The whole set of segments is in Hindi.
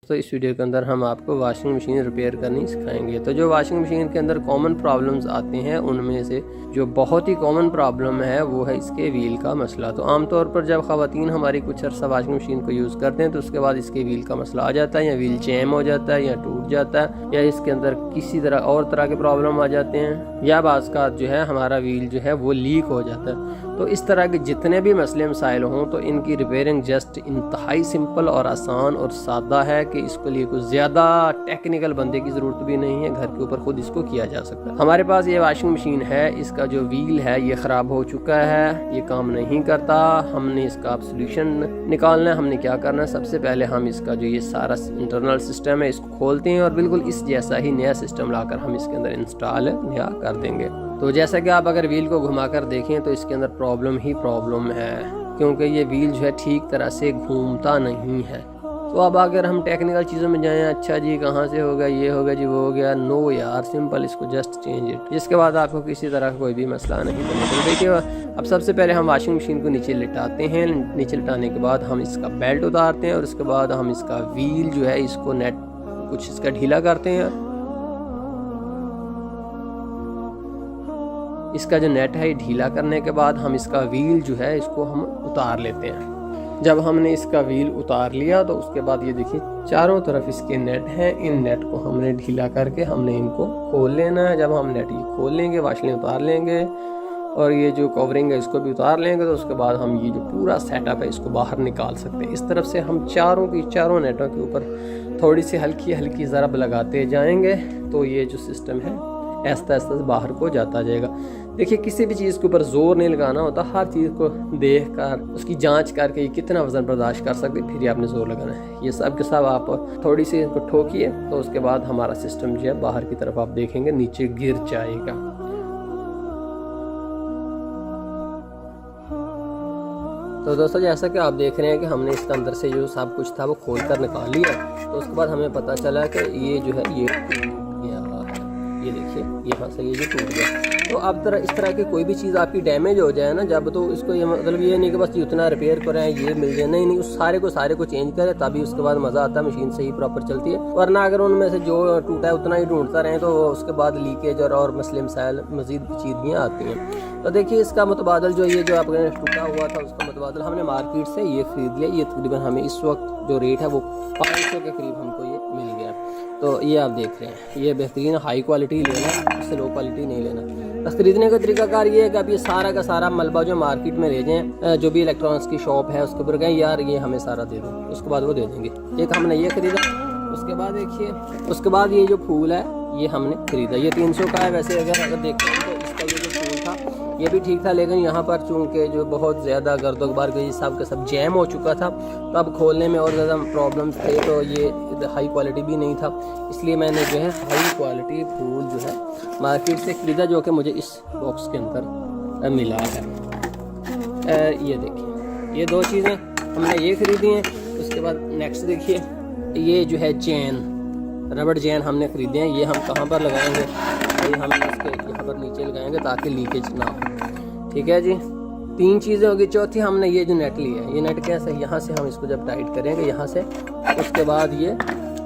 तो इस वीडियो के अंदर हम आपको वॉशिंग मशीन रिपेयर करनी सिखाएंगे। तो जो वॉशिंग मशीन के अंदर कॉमन प्रॉब्लम्स आते हैं उनमें से जो बहुत ही कॉमन प्रॉब्लम है वो है इसके व्हील का मसला। तो आमतौर पर जब ख़वातीन हमारी कुछ अर्सा वॉशिंग मशीन को यूज़ करते हैं तो उसके बाद इसके व्हील का मसला आ जाता है, या व्हील जैम हो जाता है, या टूट जाता है, या इसके अंदर किसी तरह के प्रॉब्लम आ जाते हैं, या बाज़ का जो है हमारा व्हील जो है वो लीक हो जाता है। तो इस तरह के जितने भी मसले मसाइल हों तो इनकी रिपेयरिंग जस्ट इंतहाई सिंपल और आसान और सादा है कि इसके लिए कुछ ज़्यादा टेक्निकल बंदे की ज़रूरत भी नहीं है, घर के ऊपर खुद इसको किया जा सकता है। हमारे पास ये वॉशिंग मशीन है, इसका जो व्हील है ये ख़राब हो चुका है, ये काम नहीं करता। हमने इसका अब सोल्यूशन निकालना है। हमने क्या करना है, सबसे पहले हम इसका जो ये सारा इंटरनल सिस्टम है इसको खोलते हैं और बिल्कुल इस जैसा ही नया सिस्टम लाकर हम इसके अंदर इंस्टॉल नया कर देंगे। तो जैसा कि आप अगर व्हील को घुमाकर देखें तो इसके अंदर प्रॉब्लम ही प्रॉब्लम है, क्योंकि ये व्हील जो है ठीक तरह से घूमता नहीं है। तो अब अगर हम टेक्निकल चीज़ों में जाएं, अच्छा जी कहाँ से होगा, ये होगा जी, वो हो गया, नो यार, सिंपल इसको जस्ट चेंज इट। जिसके बाद आपको किसी तरह का कोई भी मसला नहीं बनेगा। तो देखिए अब सबसे पहले हम वॉशिंग मशीन को नीचे लिटाते हैं। नीचे लिटाने के बाद हम इसका बेल्ट उतारते हैं और उसके बाद हम इसका व्हील जो है इसको नेट कुछ इसका ढीला करते हैं। इसका जो नेट है ढीला करने के बाद हम इसका व्हील जो है इसको हम उतार लेते हैं। जब हमने इसका व्हील उतार लिया तो उसके बाद ये देखिए चारों तरफ इसके नेट हैं, इन नेट को हमने ढीला करके हमने इनको खोल लेना है। जब हम नेट ये खोल लेंगे, वाशलें उतार लेंगे और ये जो कवरिंग है इसको भी उतार लेंगे, तो उसके बाद हम ये जो पूरा सेटअप है इसको बाहर निकाल सकते हैं। इस तरफ से हम चारों नेटों के ऊपर थोड़ी सी हल्की ज़रब लगाते जाएंगे तो ये जो सिस्टम है ऐसा बाहर को जाता जाएगा। देखिए किसी भी चीज़ के ऊपर ज़ोर नहीं लगाना होता, हर चीज़ को देख कर उसकी जांच करके ये कितना वज़न बर्दाश्त कर सकते फिर ही आपने ज़ोर लगाना है। ये सब के सब आप थोड़ी सी इनको ठोकिए तो उसके बाद हमारा सिस्टम जो है बाहर की तरफ आप देखेंगे नीचे गिर जाएगा। तो दोस्तों जैसा कि आप देख रहे हैं कि हमने इसके अंदर से जो सब कुछ था वो खोल कर निकाल लिया। तो उसके बाद हमें पता चला कि ये जो है ये देखिए यहाँ से ये जो टूट गया। तो अब इस तरह की कोई भी चीज़ आपकी डैमेज हो जाए ना जब, तो इसको ये मतलब ये नहीं कि बस उतना रिपेयर करें ये मिल जाए, नहीं उस सारे को चेंज करें तभी उसके बाद मज़ा आता है, मशीन सही प्रॉपर चलती है। वरना अगर उनमें से जो टूटा है उतना ही ढूंढता रहें तो उसके बाद लीकेज और मसले मसाइल मज़ीद चीज़ें आती हैं। तो देखिए इसका मुतबादल जो ये जो आपने टूटा हुआ था उसका मुतबादल हमने मार्केट से ये ख़रीद लिया। ये तकरीबन हमें इस वक्त जो रेट है वो 500 के करीब हमको ये मिल गया। तो ये आप देख रहे हैं ये बेहतरीन हाई क्वालिटी लेना, इससे लो क्वालिटी नहीं लेना। बस खरीदने का तरीकाकार ये है कि आप ये सारा का सारा मलबा जो मार्केट में ले जाएं, जो भी इलेक्ट्रॉनिक्स की शॉप है उसके ऊपर कहें यार ये हमें सारा दे दो, उसके बाद वो दे देंगे। एक हमने ये खरीदा, उसके बाद देखिए उसके बाद ये जो फूल है ये हमने खरीदा, ये 300 का है। वैसे अगर देखते हैं तो इसका ये जो फूल था ये भी ठीक था, लेकिन यहाँ पर चूँकि जो बहुत ज़्यादा गर्द गुबार के सब का सब जैम हो चुका था तो अब खोलने में और ज़्यादा प्रॉब्लम्स थे, तो ये हाई क्वालिटी भी नहीं था, इसलिए मैंने जो है हाई क्वालिटी फूल जो है मार्केट से ख़रीदा, जो कि मुझे इस बॉक्स के अंदर मिला है। ये देखिए ये दो चीज़ें हमने ये ख़रीदी हैं। उसके बाद नेक्स्ट देखिए ये जो है चेन, रबड़ चेन हमने ख़रीदे हैं। ये हम कहाँ पर लगाएंगे, ये हम इसके यहाँ पर नीचे लगाएंगे ताकि लीकेज ना हो। ठीक है जी, 3 चीज़ें होगी। चौथी हमने ये जो नेट लिया है, ये नेट कैसे, यहाँ से हम इसको जब टाइट करेंगे यहाँ से, उसके बाद ये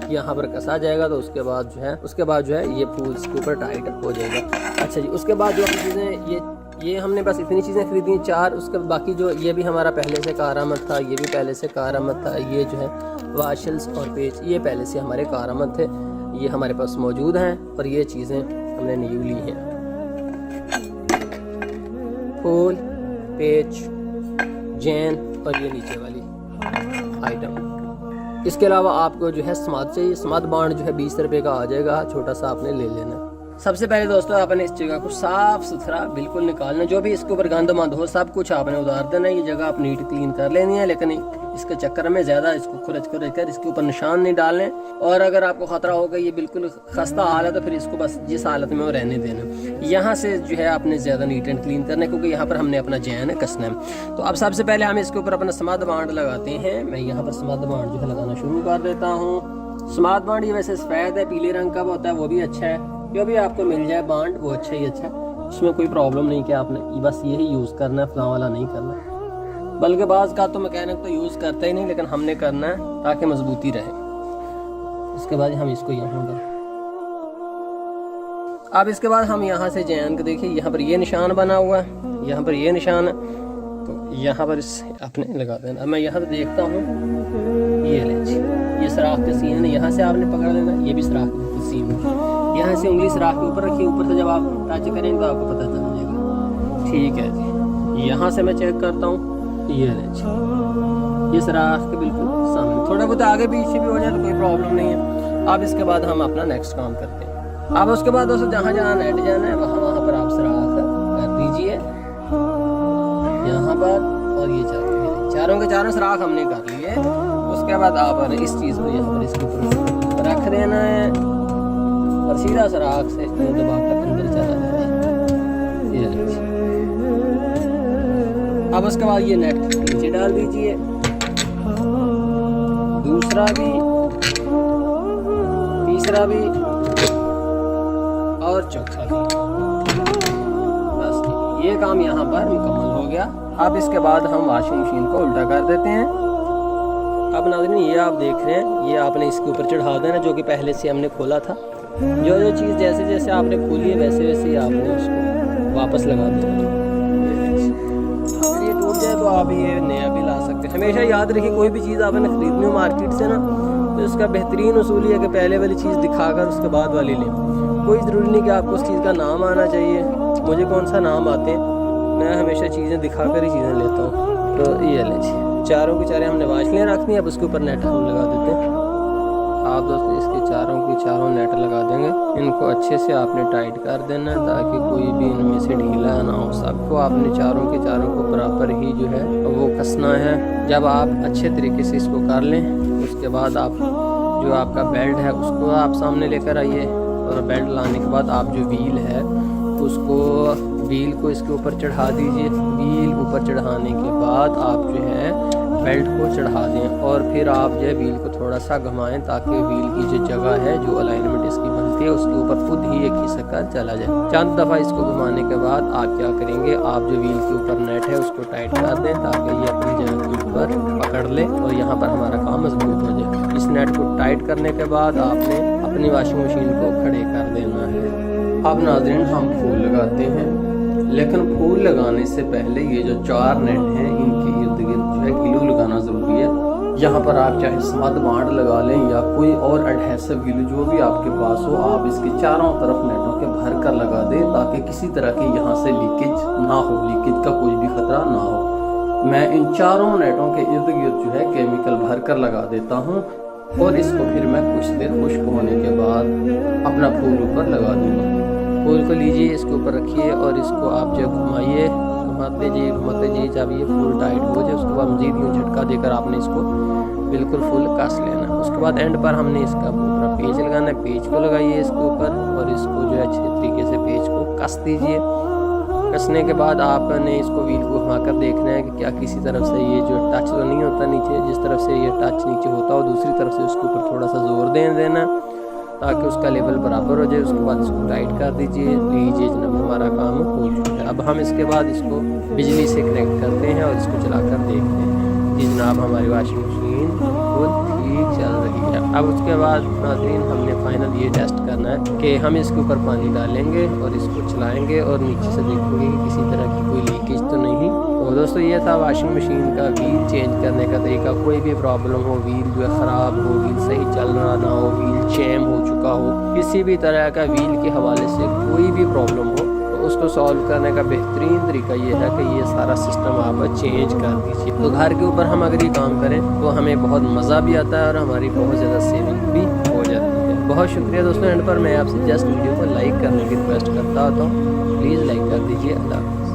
यहाँ पर कसा जाएगा, तो उसके बाद जो है ये फूल इसके ऊपर टाइट हो जाएगा। अच्छा जी, उसके बाद जो हम चीज़ें ये हमने बस इतनी चीज़ें खरीदी हैं 4। उसके बाकी जो ये भी हमारा पहले से कारआमद था, ये भी पहले से कारआमद था। ये जो है वाशल्स और पेच ये पहले से हमारे कारआमद थे, ये हमारे पास मौजूद हैं और ये चीज़ें हमने न्यू ली हैं। फूल, पेच, जैन और ये नीचे वाली आइटम। इसके अलावा आपको जो है स्मद चाहिए, स्मद बांड जो है 20 रुपये का आ जाएगा, छोटा सा आपने ले लेना। सबसे पहले दोस्तों आपने इस जगह को साफ सुथरा बिल्कुल निकालना, जो भी इसके ऊपर गंद मंद हो सब कुछ आपने उतार देना। ये जगह आप नीट क्लीन कर लेनी है, लेकिन इसके चक्कर में ज़्यादा इसको खुरच कर इसके ऊपर निशान नहीं डालने। और अगर आपको ख़तरा होगा ये बिल्कुल खस्ता हाल है तो फिर इसको बस जिस हालत में वो रहने देना। यहाँ से जो है आपने ज़्यादा नीट एंड क्लीन करना है, क्योंकि यहाँ पर हमने अपना जैन कसना है। तो अब सबसे पहले हम इसके ऊपर अपना स्मद बांड लगाते हैं। मैं यहाँ पर स्मद बांड जो है लगाना शुरू कर देता हूँ। स्मद बांड ये वैसे सफ़ेद है, पीले रंग का होता है, वो भी अच्छा है। जो भी आपको मिल जाए बांड वो अच्छा ही अच्छा है, इसमें कोई प्रॉब्लम नहीं कि आपने बस यही यूज़ करना है, फलां वाला नहीं करना। बल्कि बाज़ का तो मैकेनिक तो यूज़ करता ही नहीं, लेकिन हमने करना है ताकि मजबूती रहे। उसके बाद हम इसको यहाँ पर, अब इसके बाद हम यहाँ से जैन को देखिए, यहाँ पर ये निशान बना हुआ है, यहाँ पर ये निशान है, तो यहाँ पर इस आपने लगा देना। अब मैं यहाँ पर देखता हूँ, ये ले जी, ये सराख के सीन है, यहाँ से आपने पकड़ लेना, ये भी सराख के सीन है, यहाँ से उंगली सराख के ऊपर रखिए, ऊपर से जब आप टच करेंगे तो आपको पता चल जाएगा। ठीक है जी, यहाँ से मैं चेक करता हूँ, ये ले जी, ये सराख के बिल्कुल सामने, थोड़ा बहुत आगे पीछे भी हो जाए तो कोई प्रॉब्लम नहीं है। अब इसके बाद हम अपना नेक्स्ट काम करते हैं। अब उसके बाद दोस्तों जहाँ जहाँ नेट जाना है वहाँ पर आप सराख कर दीजिए यहाँ पर, और ये चारों के चारों सराख हमने कर लिए। उसके बाद आप इस चीज़ को यहाँ पर इसके ऊपर रख देना है और सीधा सराख से दबा कर अंदर चला जाए। अब उसके बाद ये नेट नीचे डाल दीजिए, दूसरा भी, तीसरा भी और चौथा भी। बस ये काम यहाँ पर मुकम्मल हो गया। अब इसके बाद हम वॉशिंग मशीन को उल्टा कर देते हैं। अब नाज़रीन ये आप देख रहे हैं, ये आपने इसके ऊपर चढ़ा देना जो कि पहले से हमने खोला था। जो जो चीज़ जैसे जैसे आपने खोली है वैसे वैसे ही आपने उसको वापस लगा देना। अगर ये टूट जाए तो आप ये नया भी ला सकते हैं। हमेशा याद रखिए, कोई भी चीज़ आपने खरीदनी हो मार्केट से ना, तो इसका बेहतरीन उसूल है कि पहले वाली चीज़ दिखाकर उसके बाद वाली लें। कोई ज़रूरी नहीं कि आपको उस चीज़ का नाम आना चाहिए। मुझे कौन सा नाम आते हैं, मैं हमेशा चीज़ें दिखाकर ही चीज़ें लेता हूँ। तो ये ले जी, चारों के चारे हमने वाशलें रखनी है। अब उसके ऊपर नेट हम लगा देते हैं। आप दोस्तों इसके चारों के चारों नेट लगा देंगे। इनको अच्छे से आपने टाइट कर देना है ताकि कोई भी इनमें से ढीला ना हो। सबको आपने चारों के चारों को बराबर ही जो है वो कसना है। जब आप अच्छे तरीके से इसको कर लें, उसके बाद आप जो आपका बेल्ट है उसको आप सामने लेकर आइए, और बेल्ट लाने के बाद आप जो व्हील है उसको, व्हील को इसके ऊपर चढ़ा दीजिए। व्हील ऊपर चढ़ाने के बाद आप जो है बेल्ट को चढ़ा दें, और फिर आप जो है व्हील को थोड़ा सा घुमाएं ताकि व्हील की जो जगह है, जो अलाइनमेंट इसकी बनती है, उसके ऊपर खुद ही एक खिसक कर चला जाए। चंद दफ़ा इसको घुमाने के बाद आप क्या करेंगे, आप जो व्हील के ऊपर नेट है उसको टाइट कर दें ताकि ये अपनी जगह के ऊपर पकड़ ले और यहाँ पर हमारा काम मजबूत हो जाए। इस नेट को टाइट करने के बाद आपने अपनी वॉशिंग मशीन को खड़े कर देना है। अब नाज़रीन हम फूल लगाते हैं, लेकिन फूल लगाने से पहले ये जो चार नेट हैं इनके इर्द गिर्द जो है ग्लू लगाना ज़रूरी है। यहाँ पर आप चाहे 7 बांड लगा लें या कोई और एडहेसिव ग्लू जो भी आपके पास हो, आप इसके चारों तरफ नेटों के भर कर लगा दें ताकि किसी तरह की यहाँ से लीकेज ना हो, लीकेज का कोई भी खतरा ना हो। मैं इन चारों नेटों के इर्द गिर्द जो है केमिकल भर कर लगा देता हूँ, और इसको फिर मैं कुछ देर खुश्क होने के बाद अपना फूल ऊपर लगा दूँगा। फूल को लीजिए, इसके ऊपर रखिए और इसको आप जो घुमाइए, घुमाते जाइए। जब ये फुल टाइट हो जाए उसके बाद मज़ीद यूँ झटका देकर आपने इसको बिल्कुल फुल कस लेना। उसके बाद एंड पर हमने इसका पूरा पेच लगाना है। पेच को लगाइए इसके ऊपर और इसको जो है अच्छे तरीके से पेच को कस दीजिए। कसने के बाद आपने इसको व्हील को घुमा कर देखना है कि क्या किसी तरफ से ये जो टच तो नहीं होता नीचे, जिस तरफ से ये टच नीचे होता हो दूसरी तरफ से उसके ऊपर थोड़ा सा जोर दे देना ताकि उसका लेवल बराबर हो जाए। उसके बाद इसको टाइट कर दीजिए। लीजिए जनाब, हमारा काम हो चुका है। अब हम इसके बाद इसको बिजली से कनेक्ट करते हैं और इसको चलाकर देखते हैं। जी जनाब, हमारी वॉशिंग मशीन बिल्कुल ठीक चल रही है। अब उसके बाद नाज़रीन हमने फाइनल ये टेस्ट करना है कि हम इसके ऊपर पानी डालेंगे और इसको चलाएँगे और नीचे से देखेंगे कि किसी तरह की कोई लीकेज तो नहीं। तो दोस्तों ये था वॉशिंग मशीन का व्हील चेंज करने का तरीका। कोई भी प्रॉब्लम हो, व्हील जो है ख़राब हो, व्हील सही चल रहा ना हो, व्हील जैम हो चुका हो, किसी भी तरह का व्हील के हवाले से कोई भी प्रॉब्लम हो, तो उसको सॉल्व करने का बेहतरीन तरीका ये है कि ये सारा सिस्टम आप चेंज कर दीजिए। तो घर के ऊपर हम अगर ये काम करें तो हमें बहुत मज़ा भी आता है और हमारी बहुत ज़्यादा सेविंग भी हो जाती है। बहुत शुक्रिया दोस्तों। एंड पर मैं आपसे जस्ट वीडियो को लाइक करने की रिक्वेस्ट करता होता हूँ। प्लीज़ लाइक कर दीजिए। अल्लाह।